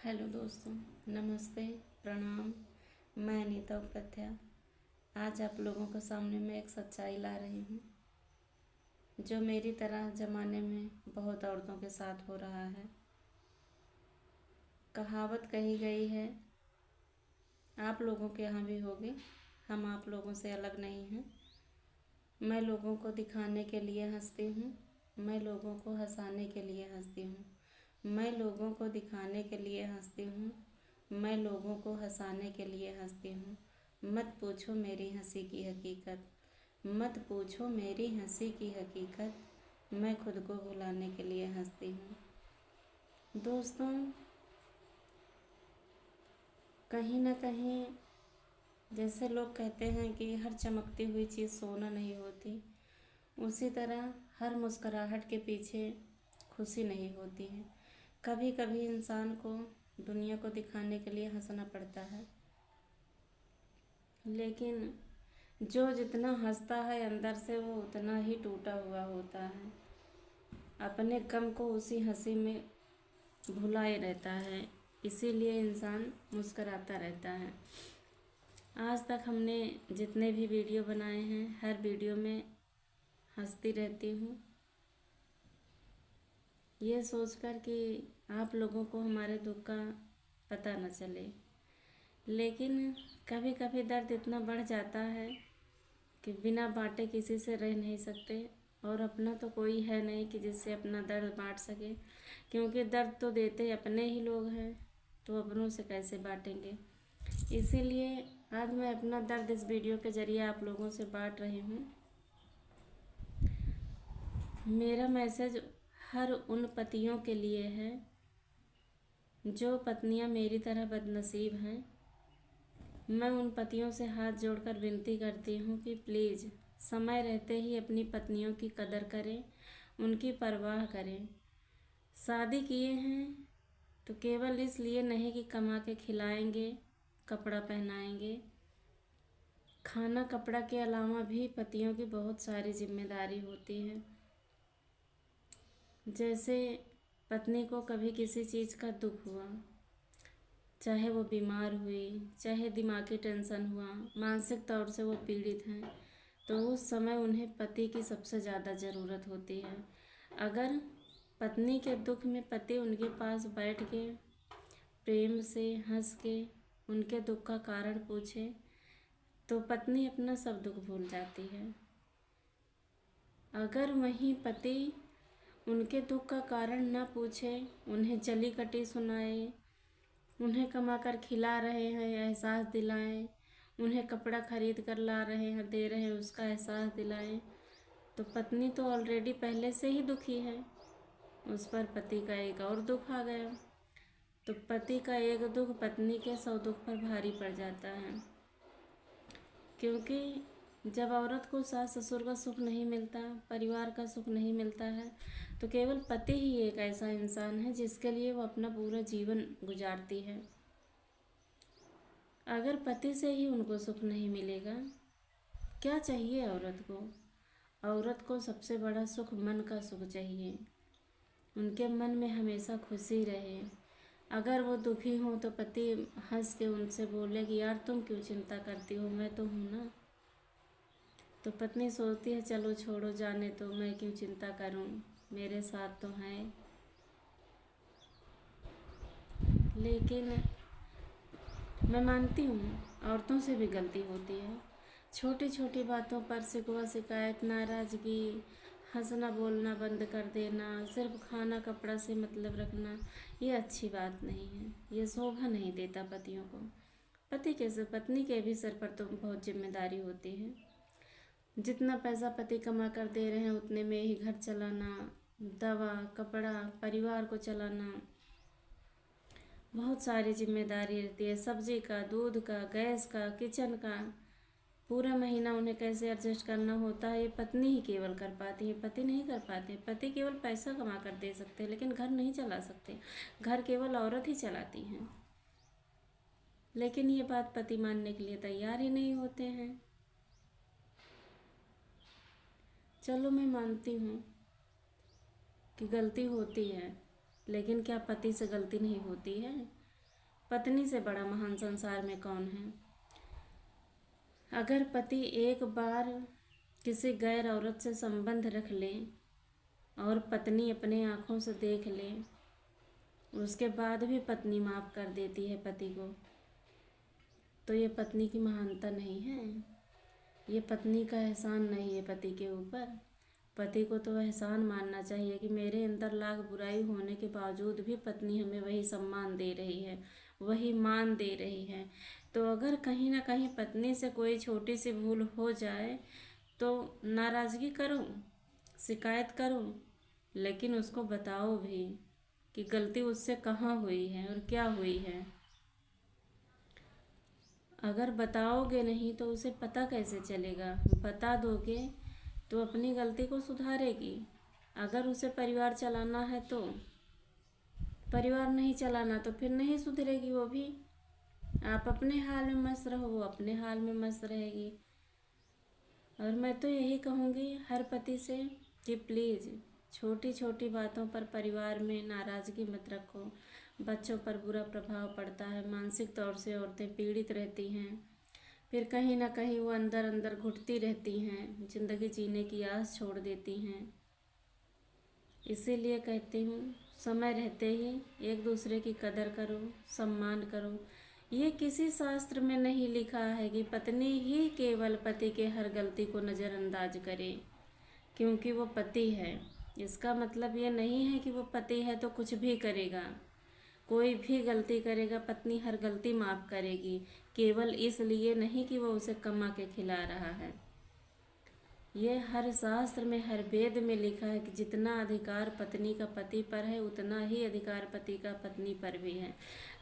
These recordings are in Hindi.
हेलो दोस्तों, नमस्ते, प्रणाम। मैं अनीता उपाध्याय आज आप लोगों के सामने मैं एक सच्चाई ला रही हूँ जो मेरी तरह ज़माने में बहुत औरतों के साथ हो रहा है। कहावत कही गई है, आप लोगों के यहाँ भी होगी, हम आप लोगों से अलग नहीं हैं। मैं लोगों को दिखाने के लिए हंसती हूँ, मैं लोगों को हंसाने के लिए हंसती हूँ, मैं लोगों को दिखाने के लिए हंसती हूँ, मैं लोगों को हंसाने के लिए हंसती हूँ। मत पूछो मेरी हंसी की हकीकत, मत पूछो मेरी हंसी की हकीकत, मैं खुद को भुलाने के लिए हंसती हूँ। दोस्तों, कहीं ना कहीं जैसे लोग कहते हैं कि हर चमकती हुई चीज़ सोना नहीं होती, उसी तरह हर मुस्कुराहट के पीछे खुशी नहीं होती है। कभी कभी इंसान को दुनिया को दिखाने के लिए हंसना पड़ता है, लेकिन जो जितना हंसता है अंदर से वो उतना ही टूटा हुआ होता है। अपने गम को उसी हंसी में भुलाए रहता है, इसीलिए इंसान मुस्कराता रहता है। आज तक हमने जितने भी वीडियो बनाए हैं, हर वीडियो में हंसती रहती हूँ, ये सोचकर कि आप लोगों को हमारे दुख का पता न चले। लेकिन कभी कभी दर्द इतना बढ़ जाता है कि बिना बांटे किसी से रह नहीं सकते, और अपना तो कोई है नहीं कि जिससे अपना दर्द बांट सके, क्योंकि दर्द तो देते अपने ही लोग हैं, तो अपनों से कैसे बांटेंगे। इसीलिए आज मैं अपना दर्द इस वीडियो के ज़रिए आप लोगों से बांट रही हूँ। मेरा मैसेज हर उन पतियों के लिए है जो पत्नियां मेरी तरह बदनसीब हैं। मैं उन पतियों से हाथ जोड़कर विनती करती हूँ कि प्लीज़ समय रहते ही अपनी पत्नियों की कदर करें, उनकी परवाह करें। शादी किए हैं तो केवल इसलिए नहीं कि कमा के खिलाएंगे, कपड़ा पहनाएंगे। खाना कपड़ा के अलावा भी पतियों की बहुत सारी जिम्मेदारी होती है। जैसे पत्नी को कभी किसी चीज़ का दुख हुआ, चाहे वो बीमार हुई, चाहे दिमागी टेंशन हुआ, मानसिक तौर से वो पीड़ित हैं, तो उस समय उन्हें पति की सबसे ज़्यादा ज़रूरत होती है। अगर पत्नी के दुख में पति उनके पास बैठ के प्रेम से हंस के उनके दुख का कारण पूछे, तो पत्नी अपना सब दुख भूल जाती है। अगर वहीं पति उनके दुख का कारण न पूछे, उन्हें जली कटी सुनाए, उन्हें कमा कर खिला रहे हैं एहसास दिलाएं, उन्हें कपड़ा खरीद कर ला रहे हैं दे रहे हैं उसका एहसास दिलाएं, तो पत्नी तो ऑलरेडी पहले से ही दुखी है, उस पर पति का एक और दुख आ गया, तो पति का एक दुख पत्नी के 100 दुख पर भारी पड़ जाता है। क्योंकि जब औरत को सास ससुर का सुख नहीं मिलता, परिवार का सुख नहीं मिलता है, तो केवल पति ही एक ऐसा इंसान है जिसके लिए वो अपना पूरा जीवन गुजारती है। अगर पति से ही उनको सुख नहीं मिलेगा, क्या चाहिए औरत को? औरत को सबसे बड़ा सुख मन का सुख चाहिए, उनके मन में हमेशा खुशी रहे। अगर वो दुखी हो तो पति हंस के उनसे बोले कि यार तुम क्यों चिंता करती हो, मैं तो हूँ ना। तो पत्नी सोचती है चलो छोड़ो जाने तो, मैं क्यों चिंता करूँ, मेरे साथ तो हैं। लेकिन मैं मानती हूँ औरतों से भी गलती होती है। छोटी छोटी बातों पर शिकवा शिकायत, नाराज़गी, हंसना बोलना बंद कर देना, सिर्फ खाना कपड़ा से मतलब रखना, ये अच्छी बात नहीं है, ये शोभा नहीं देता पतियों को। पत्नी के भी सर पर तो बहुत जिम्मेदारी होती है। जितना पैसा पति कमा कर दे रहे हैं उतने में ही घर चलाना, दवा, कपड़ा, परिवार को चलाना, बहुत सारी जिम्मेदारी रहती है। सब्जी का, दूध का, गैस का, किचन का, पूरा महीना उन्हें कैसे एडजस्ट करना होता है, ये पत्नी ही केवल कर पाती है, पति नहीं कर पाते। पति केवल पैसा कमा कर दे सकते हैं, लेकिन घर नहीं चला सकते, घर केवल औरत ही चलाती हैं। लेकिन ये बात पति मानने के लिए तैयार ही नहीं होते हैं। चलो मैं मानती हूँ कि गलती होती है, लेकिन क्या पति से गलती नहीं होती है? पत्नी से बड़ा महान संसार में कौन है। अगर पति एक बार किसी गैर औरत से संबंध रख ले और पत्नी अपने आँखों से देख ले, उसके बाद भी पत्नी माफ़ कर देती है पति को, तो ये पत्नी की महानता नहीं है, ये पत्नी का एहसान नहीं है पति के ऊपर। पति को तो एहसान मानना चाहिए कि मेरे अंदर लाख बुराई होने के बावजूद भी पत्नी हमें वही सम्मान दे रही है, वही मान दे रही है। तो अगर कहीं ना कहीं पत्नी से कोई छोटी सी भूल हो जाए तो नाराज़गी करो, शिकायत करो, लेकिन उसको बताओ भी कि गलती उससे कहाँ हुई है और क्या हुई है। अगर बताओगे नहीं तो उसे पता कैसे चलेगा। बता दोगे तो अपनी गलती को सुधारेगी। अगर उसे परिवार चलाना है तो परिवार नहीं चलाना तो फिर नहीं सुधरेगी वो भी। आप अपने हाल में मस्त रहो, वो अपने हाल में मस्त रहेगी। और मैं तो यही कहूँगी हर पति से कि प्लीज़ छोटी छोटी बातों पर परिवार में नाराज़गी मत रखो। बच्चों पर बुरा प्रभाव पड़ता है, मानसिक तौर से औरतें पीड़ित रहती हैं, फिर कहीं ना कहीं वो अंदर अंदर घुटती रहती हैं, ज़िंदगी जीने की आस छोड़ देती हैं। इसीलिए कहती हूँ समय रहते ही एक दूसरे की कदर करो, सम्मान करो। ये किसी शास्त्र में नहीं लिखा है कि पत्नी ही केवल पति के हर गलती को नज़रअंदाज करे क्योंकि वो पति है। इसका मतलब ये नहीं है कि वो पति है तो कुछ भी करेगा, कोई भी गलती करेगा पत्नी हर गलती माफ़ करेगी, केवल इसलिए नहीं कि वो उसे कमा के खिला रहा है। ये हर शास्त्र में, हर वेद में लिखा है कि जितना अधिकार पत्नी का पति पर है उतना ही अधिकार पति का पत्नी पर भी है।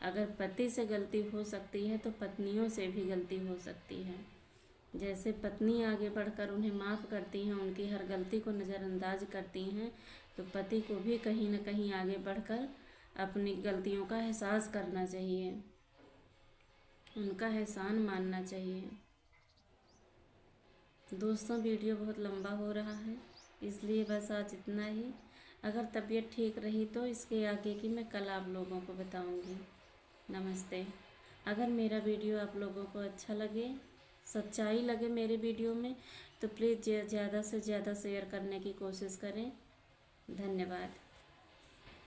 अगर पति से गलती हो सकती है तो पत्नियों से भी गलती हो सकती है। जैसे पत्नी आगे बढ़कर उन्हें माफ़ करती हैं, उनकी हर गलती को नज़रअंदाज करती हैं, तो पति को भी कहीं न कहीं आगे बढ़कर अपनी गलतियों का एहसास करना चाहिए, उनका एहसान मानना चाहिए। दोस्तों वीडियो बहुत लंबा हो रहा है इसलिए बस आज इतना ही। अगर तबीयत ठीक रही तो इसके आगे की मैं कल आप लोगों को बताऊंगी। नमस्ते। अगर मेरा वीडियो आप लोगों को अच्छा लगे, सच्चाई लगे मेरे वीडियो में, तो प्लीज़ ज़्यादा से ज़्यादा शेयर करने की कोशिश करें। धन्यवाद।